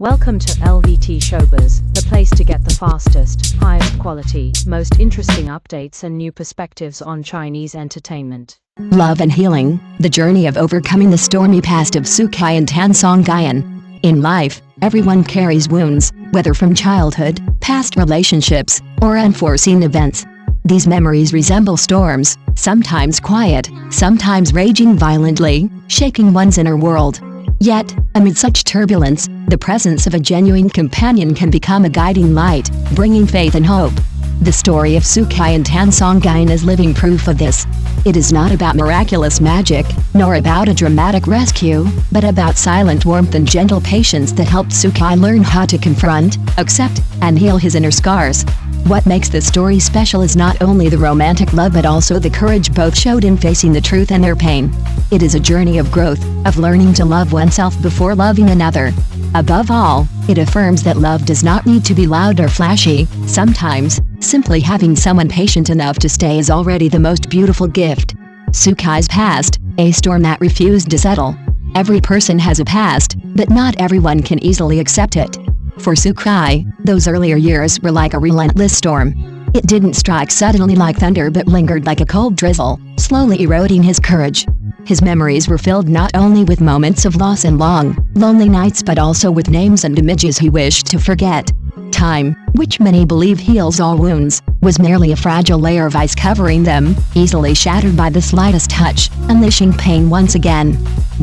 Welcome to LVT-SHOWBIZ, the place to get the fastest, highest quality, most interesting updates and new perspectives on Chinese entertainment. Love and Healing, the journey of overcoming the stormy past of Sukai and Tan Songyun. In life, everyone carries wounds, whether from childhood, past relationships, or unforeseen events. These memories resemble storms, sometimes quiet, sometimes raging violently, shaking one's inner world. Yet, amid such turbulence, the presence of a genuine companion can become a guiding light, bringing faith and hope. The story of Sukai and Tan Songyun is living proof of this. It is not about miraculous magic, nor about a dramatic rescue, but about silent warmth and gentle patience that helped Sukai learn how to confront, accept, and heal his inner scars. What makes this story special is not only the romantic love but also the courage both showed in facing the truth and their pain. It is a journey of growth, of learning to love oneself before loving another. Above all, it affirms that love does not need to be loud or flashy. Sometimes, simply having someone patient enough to stay is already the most beautiful gift. Sukai's past, a storm that refused to settle. Every person has a past, but not everyone can easily accept it. For Sukai, those earlier years were like a relentless storm. It didn't strike suddenly like thunder but lingered like a cold drizzle, slowly eroding his courage. His memories were filled not only with moments of loss and long, lonely nights but also with names and images he wished to forget. Time, which many believe heals all wounds, was merely a fragile layer of ice covering them, easily shattered by the slightest touch, unleashing pain once again.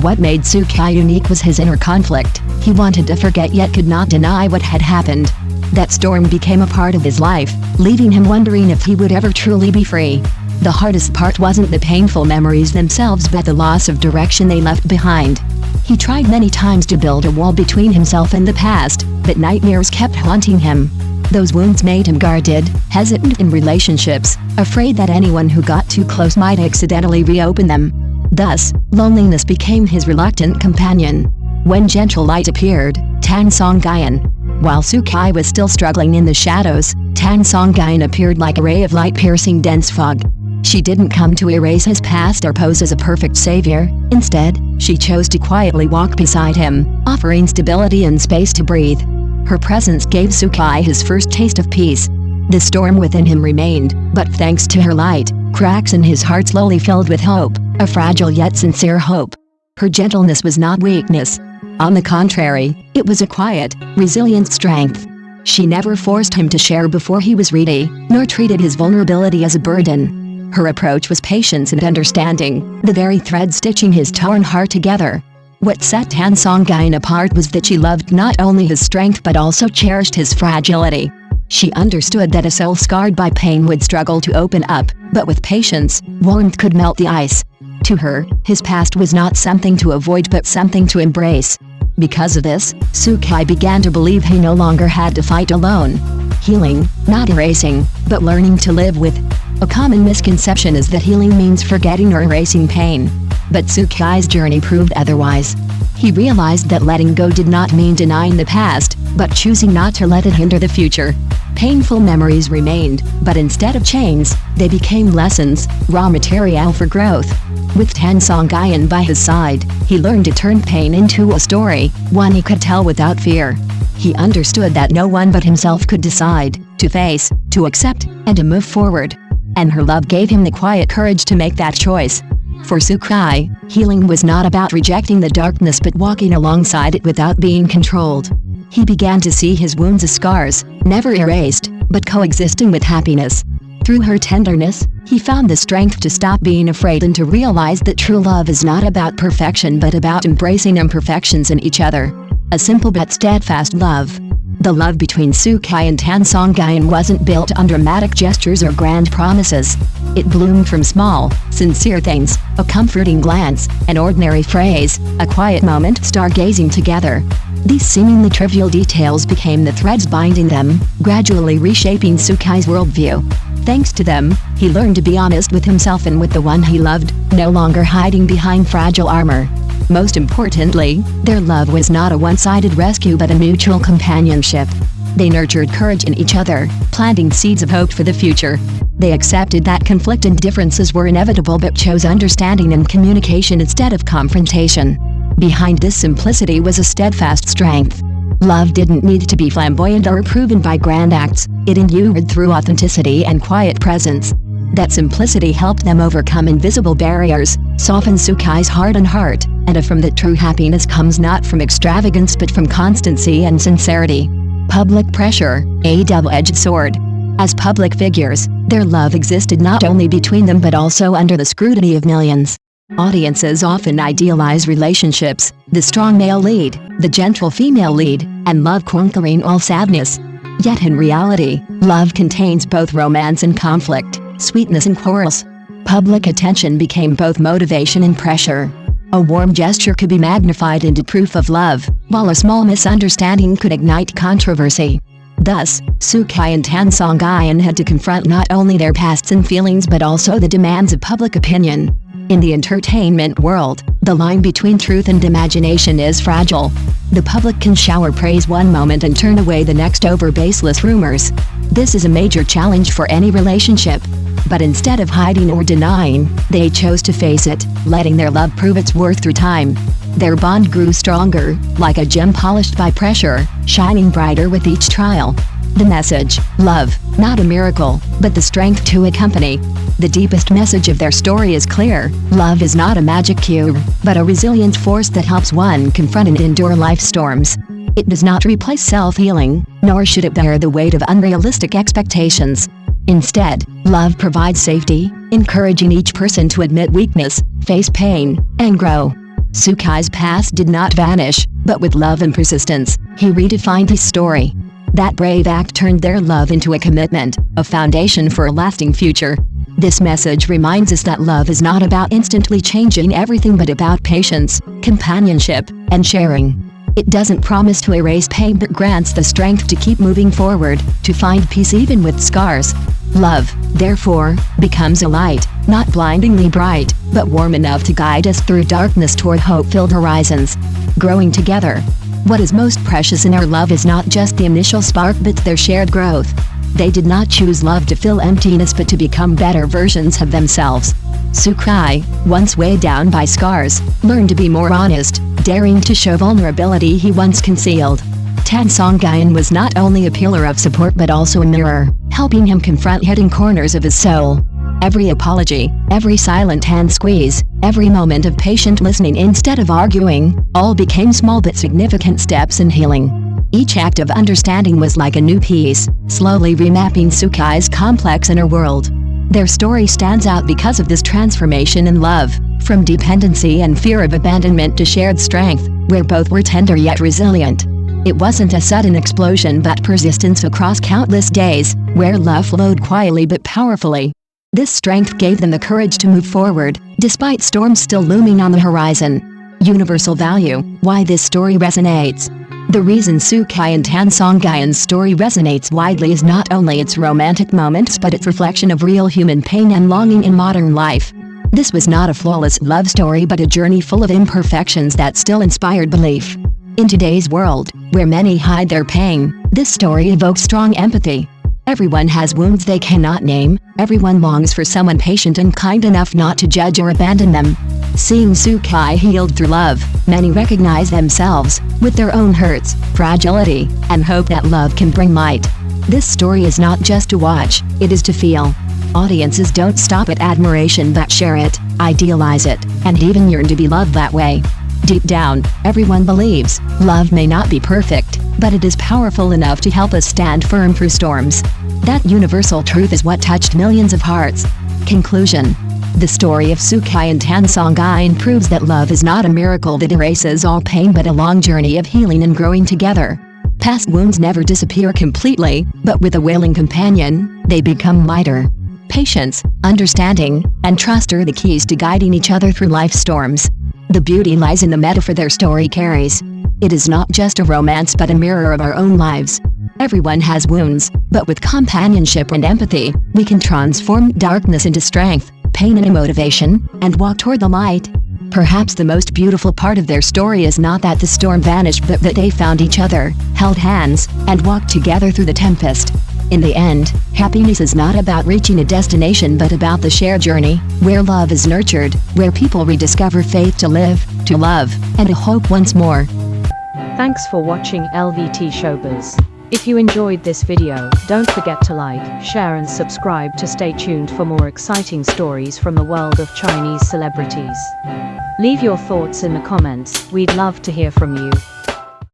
What made Sukai unique was his inner conflict. He wanted to forget yet could not deny what had happened. That storm became a part of his life, leaving him wondering if he would ever truly be free. The hardest part wasn't the painful memories themselves but the loss of direction they left behind. He tried many times to build a wall between himself and the past, but nightmares kept haunting him. Those wounds made him guarded, hesitant in relationships, afraid that anyone who got too close might accidentally reopen them. Thus, loneliness became his reluctant companion. When gentle light appeared, Tan Songyun. While Sukai was still struggling in the shadows, Tan Songyun appeared like a ray of light piercing dense fog. She didn't come to erase his past or pose as a perfect savior. Instead, she chose to quietly walk beside him, offering stability and space to breathe. Her presence gave Sukai his first taste of peace. The storm within him remained, but thanks to her light, cracks in his heart slowly filled with hope, a fragile yet sincere hope. Her gentleness was not weakness. On the contrary, it was a quiet, resilient strength. She never forced him to share before he was ready, nor treated his vulnerability as a burden. Her approach was patience and understanding, the very thread stitching his torn heart together. What set Tan Songyun apart was that she loved not only his strength but also cherished his fragility. She understood that a soul scarred by pain would struggle to open up, but with patience, warmth could melt the ice. To her, his past was not something to avoid but something to embrace. Because of this, Sukai began to believe he no longer had to fight alone. Healing, not erasing, but learning to live with. A common misconception is that healing means forgetting or erasing pain. But Sukai's journey proved otherwise. He realized that letting go did not mean denying the past, but choosing not to let it hinder the future. Painful memories remained, but instead of chains, they became lessons, raw material for growth. With Tan Songyun by his side, he learned to turn pain into a story, one he could tell without fear. He understood that no one but himself could decide, to face, to accept, and to move forward. And her love gave him the quiet courage to make that choice. For Sukai, healing was not about rejecting the darkness but walking alongside it without being controlled. He began to see his wounds as scars, never erased, but coexisting with happiness. Through her tenderness, he found the strength to stop being afraid and to realize that true love is not about perfection but about embracing imperfections in each other. A simple but steadfast love. The love between Sukai and Tan Songyun wasn't built on dramatic gestures or grand promises. It bloomed from small, sincere things, a comforting glance, an ordinary phrase, a quiet moment stargazing together. These seemingly trivial details became the threads binding them, gradually reshaping Sukai's worldview. Thanks to them, he learned to be honest with himself and with the one he loved, no longer hiding behind fragile armor. Most importantly, their love was not a one-sided rescue but a mutual companionship. They nurtured courage in each other, planting seeds of hope for the future. They accepted that conflict and differences were inevitable but chose understanding and communication instead of confrontation. Behind this simplicity was a steadfast strength. Love didn't need to be flamboyant or proven by grand acts, it endured through authenticity and quiet presence. That simplicity helped them overcome invisible barriers, soften Sukai's hardened heart, and affirm that true happiness comes not from extravagance but from constancy and sincerity. Public pressure, a double-edged sword. As public figures, their love existed not only between them but also under the scrutiny of millions. Audiences often idealize relationships, the strong male lead, the gentle female lead, and love conquering all sadness. Yet in reality, love contains both romance and conflict, sweetness and quarrels. Public attention became both motivation and pressure. A warm gesture could be magnified into proof of love, while a small misunderstanding could ignite controversy. Thus, Sukai and Tan Songyun had to confront not only their pasts and feelings but also the demands of public opinion. In the entertainment world, the line between truth and imagination is fragile. The public can shower praise one moment and turn away the next over baseless rumors. This is a major challenge for any relationship. But instead of hiding or denying, they chose to face it, letting their love prove its worth through time. Their bond grew stronger, like a gem polished by pressure, shining brighter with each trial. The message, love, not a miracle, but the strength to accompany. The deepest message of their story is clear: love is not a magic cure, but a resilient force that helps one confront and endure life's storms. It does not replace self-healing, nor should it bear the weight of unrealistic expectations. Instead, love provides safety, encouraging each person to admit weakness, face pain, and grow. Sukai's past did not vanish, but with love and persistence, he redefined his story. That brave act turned their love into a commitment, a foundation for a lasting future. This message reminds us that love is not about instantly changing everything but about patience, companionship, and sharing. It doesn't promise to erase pain but grants the strength to keep moving forward, to find peace even with scars. Love, therefore, becomes a light, not blindingly bright, but warm enough to guide us through darkness toward hope-filled horizons. Growing together. What is most precious in our love is not just the initial spark but their shared growth. They did not choose love to fill emptiness but to become better versions of themselves. Sukai, once weighed down by scars, learned to be more honest, daring to show vulnerability he once concealed. Tan Songyun was not only a pillar of support but also a mirror, helping him confront hidden corners of his soul. Every apology, every silent hand squeeze, every moment of patient listening instead of arguing, all became small but significant steps in healing. Each act of understanding was like a new piece, slowly remapping Sukai's complex inner world. Their story stands out because of this transformation in love, from dependency and fear of abandonment to shared strength, where both were tender yet resilient. It wasn't a sudden explosion but persistence across countless days, where love flowed quietly but powerfully. This strength gave them the courage to move forward, despite storms still looming on the horizon. Universal value, why this story resonates. The reason Sukai and Tan Songyun's story resonates widely is not only its romantic moments but its reflection of real human pain and longing in modern life. This was not a flawless love story but a journey full of imperfections that still inspired belief. In today's world, where many hide their pain, this story evokes strong empathy. Everyone has wounds they cannot name, everyone longs for someone patient and kind enough not to judge or abandon them. Seeing Sukai healed through love, many recognize themselves, with their own hurts, fragility, and hope that love can bring light. This story is not just to watch, it is to feel. Audiences don't stop at admiration but share it, idealize it, and even yearn to be loved that way. Deep down, everyone believes, love may not be perfect, but it is powerful enough to help us stand firm through storms. That universal truth is what touched millions of hearts. Conclusion. The story of Sukai and Tan Songyun proves that love is not a miracle that erases all pain but a long journey of healing and growing together. Past wounds never disappear completely, but with a willing companion, they become lighter. Patience, understanding, and trust are the keys to guiding each other through life's storms. The beauty lies in the metaphor their story carries. It is not just a romance but a mirror of our own lives. Everyone has wounds, but with companionship and empathy, we can transform darkness into strength, pain into motivation, and walk toward the light. Perhaps the most beautiful part of their story is not that the storm vanished but that they found each other, held hands, and walked together through the tempest. In the end, happiness is not about reaching a destination but about the shared journey, where love is nurtured, where people rediscover faith to live, to love, and to hope once more. Thanks for watching LVT Showbiz. If you enjoyed this video, don't forget to like, share and subscribe to stay tuned for more exciting stories from the world of Chinese celebrities. Leave your thoughts in the comments, we'd love to hear from you.